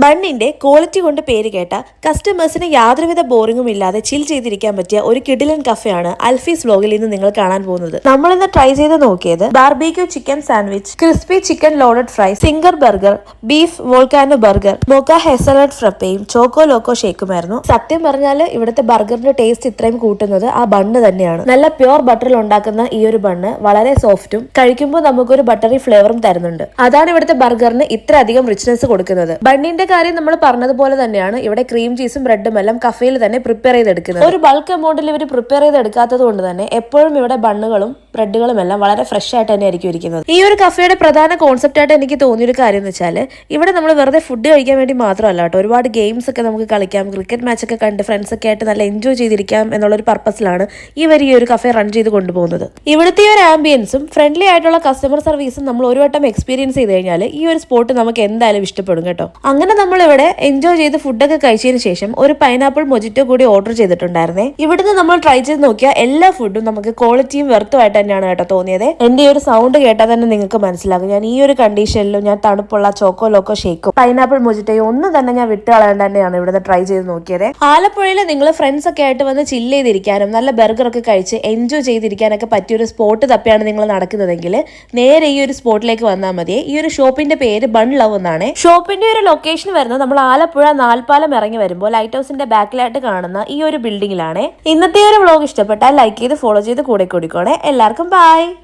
ബണ്ണിന്റെ quality കൊണ്ട് പേര് കേട്ട കസ്റ്റമേഴ്സിന് യാതൊരുവിധ ബോറിംഗും ഇല്ലാതെ ചിൽ ചെയ്തിരിക്കാൻ പറ്റിയ ഒരു കിഡിലൻ കഫയാണ് അൽഫീസ് വ്ലോഗിൽ ഇന്ന് നിങ്ങൾ കാണാൻ പോകുന്നത്. നമ്മൾ ഇന്ന് ട്രൈ ചെയ്ത് നോക്കിയത് barbecue chicken sandwich, crispy chicken loaded fries, zinger burger, beef volcano burger, mocha hazelnut ഫ്രപ്പയും ചോക്കോ ലോക്കോ ഷേക്കുമായിരുന്നു. സത്യം പറഞ്ഞാൽ ഇവിടുത്തെ ബർഗറിന്റെ ടേസ്റ്റ് ഇത്രയും കൂട്ടുന്നത് ആ ബണ്ണ് തന്നെയാണ്. നല്ല പ്യോർ ബട്ടറിൽ ഉണ്ടാക്കുന്ന ഈ ഒരു ബണ്ണ് വളരെ സോഫ്റ്റും കഴിക്കുമ്പോൾ നമുക്കൊരു ബട്ടറി ഫ്ലേവറും തരുന്നുണ്ട്. അതാണ് ഇവിടുത്തെ ബർഗറിന് ഇത്ര അധികം റിച്ച്നെസ് കൊടുക്കുന്നത്. ബണ്ണിന്റെ കാര്യം നമ്മൾ പറഞ്ഞതുപോലെ തന്നെയാണ് ഇവിടെ ക്രീം ചീസും ബ്രെഡും എല്ലാം കഫയിൽ തന്നെ പ്രിപ്പയർ ചെയ്തെടുക്കുന്നത്. ഒരു ബൾക്ക് എമൗണ്ടിൽ ഇവർ പ്രിപ്പയർ ചെയ്തെടുക്കാത്തത് കൊണ്ട് തന്നെ എപ്പോഴും ഇവിടെ ബണ്ണുകളും ബ്രെഡുകളും എല്ലാം വളരെ ഫ്രഷ് ആയിട്ട് തന്നെ ആയിരിക്കും ഇരിക്കുന്നത്. ഈ ഒരു കഫയുടെ പ്രധാന കോൺസെപ്റ്റ് ആയിട്ട് എനിക്ക് തോന്നിയൊരു കാര്യം എന്ന് വെച്ചാൽ ഇവിടെ നമ്മൾ വെറുതെ ഫുഡ് കഴിക്കാൻ വേണ്ടി മാത്രമല്ല കേട്ടോ, ഒരുപാട് ഗെയിംസ് ഒക്കെ നമുക്ക് കളിക്കാം, ക്രിക്കറ്റ് മാച്ച് ഒക്കെ കണ്ട് ഫ്രണ്ട്സ് ഒക്കെ ആയിട്ട് നല്ല എൻജോയ് ചെയ്തിരിക്കാം എന്നുള്ളൊരു പർപ്പസിലാണ് ഇവർ ഈ ഒരു കഫേ റൺ ചെയ്ത് കൊണ്ടുപോകുന്നത്. ഇവിടുത്തെ ഒരു ആംബിയൻസും ഫ്രണ്ട്ലി ആയിട്ടുള്ള കസ്റ്റമർ സർവീസും നമ്മൾ ഒരു വട്ടം എക്സ്പീരിയൻസ് ചെയ്ത് കഴിഞ്ഞാൽ ഈ ഒരു സ്പോട്ട് നമുക്ക് എന്തായാലും ഇഷ്ടപ്പെടും കേട്ടോ. അങ്ങനെ നമ്മൾ ഇവിടെ എൻജോയ് ചെയ്ത് ഫുഡൊക്കെ കഴിച്ചതിന് ശേഷം ഒരു പൈനാപ്പിൾ മൊജിറ്റോ കൂടി ഓർഡർ ചെയ്തിട്ടുണ്ടായിരുന്നേ. ഇവിടുന്ന് നമ്മൾ ട്രൈ ചെയ്ത് നോക്കിയ എല്ലാ ഫുഡും നമുക്ക് ക്വാളിറ്റിയും വെർത്തുമായിട്ട് തന്നെയാണ് കേട്ടോ തോന്നിയത്. എന്റെ ഈ ഒരു സൗണ്ട് കേട്ടാൽ തന്നെ നിങ്ങൾക്ക് മനസ്സിലാകും ഞാൻ ഈ ഒരു കണ്ടീഷനിലും ഞാൻ തണുപ്പുള്ള ചോക്കോ ലോക്കോ ഷേക്കും പൈനാപ്പിൾ മൊജിറ്റോയും ഒന്നും തന്നെ ഞാൻ വിട്ടുകളയാണ്ട് തന്നെയാണ് ഇവിടുന്ന് ട്രൈ ചെയ്ത് നോക്കിയത്. ആലപ്പുഴയിൽ നിങ്ങൾ ഫ്രണ്ട്സ് ഒക്കെ ആയിട്ട് വന്ന് ചില്ല് ചെയ്തിരിക്കാനും നല്ല ബർഗർ ഒക്കെ കഴിച്ച് എൻജോയ് ചെയ്തിരിക്കാനൊക്കെ പറ്റിയൊരു സ്പോട്ട് തപ്പിയാണ് നിങ്ങൾ നടക്കുന്നതെങ്കിൽ നേരെ ഈ ഒരു സ്പോട്ടിലേക്ക് വന്നാൽ മതി. ഈ ഒരു ഷോപ്പിന്റെ പേര് ബൺ ലവ് എന്നാണ്. ഷോപ്പിന്റെ ഒരു ലൊക്കേഷൻ വരുന്നത് നമ്മൾ ആലപ്പുഴ നാൽപ്പാലം ഇറങ്ങി വരുമ്പോൾ ലൈറ്റ് ഹൗസിന്റെ ബാക്കിലായിട്ട് കാണുന്ന ഈ ഒരു ബിൽഡിംഗിലാണ്. ഇന്നത്തെ ഒരു വ്ലോഗ് ഇഷ്ടപ്പെട്ടാൽ ലൈക്ക് ചെയ്ത് ഫോളോ ചെയ്ത് കൂടെ കൂടിക്കോണേ. എല്ലാവർക്കും ബൈ.